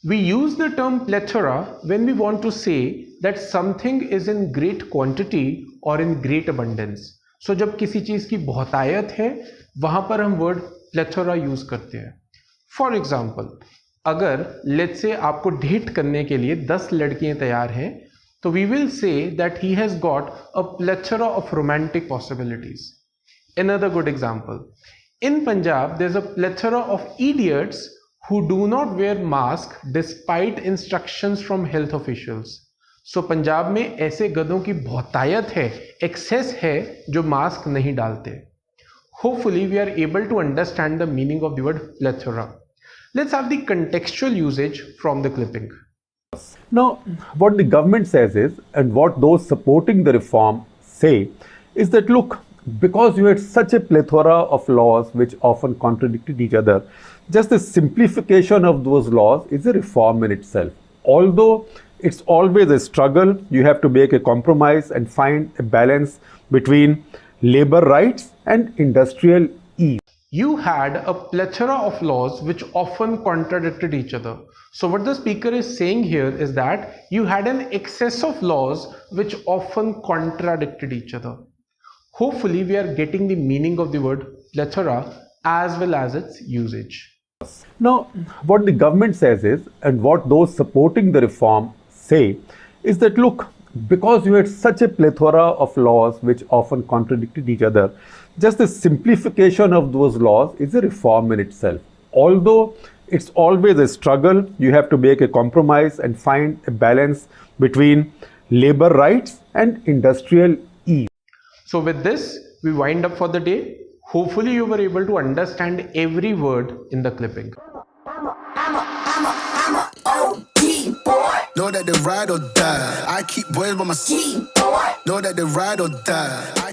We use the term plethora when we want to say that something is in great quantity or in great abundance. So जब किसी चीज की बहुतायत है वहां पर हम वर्ड plethora यूज करते हैं. फॉर एग्जाम्पल, अगर लेट्स से आपको डेट करने के लिए 10 लड़कियां तैयार हैं तो we will say that he has got a plethora of romantic possibilities. Another good example, in Punjab there's a plethora of idiots who do not wear mask despite instructions from health officials. So Punjab में ऐसे गधों की बहुतायत है, access है जो mask नहीं डालते. Hopefully we are able to understand the meaning of the word plethora. Let's have the contextual usage from the clipping. Now, what the government says is, and what those supporting the reform say, is that look, because you had such a plethora of laws which often contradicted each other, just the simplification of those laws is a reform in itself. Although it's always a struggle, you have to make a compromise and find a balance between labor rights and industrial ease. You had a plethora of laws which often contradicted each other. So what the speaker is saying here is that you had an excess of laws which often contradicted each other. Hopefully we are getting the meaning of the word plethora as well as its usage. Now, what the government says is, and what those supporting the reform say, is that look, because you had such a plethora of laws which often contradicted each other, just the simplification of those laws is a reform in itself. Although it's always a struggle, you have to make a compromise and find a balance between labor rights and industrial ease. So with this, we wind up for the day. Hopefully you were able to understand every word in the clipping. Know that they ride or die. I keep boys by my seat. Know that they ride or die.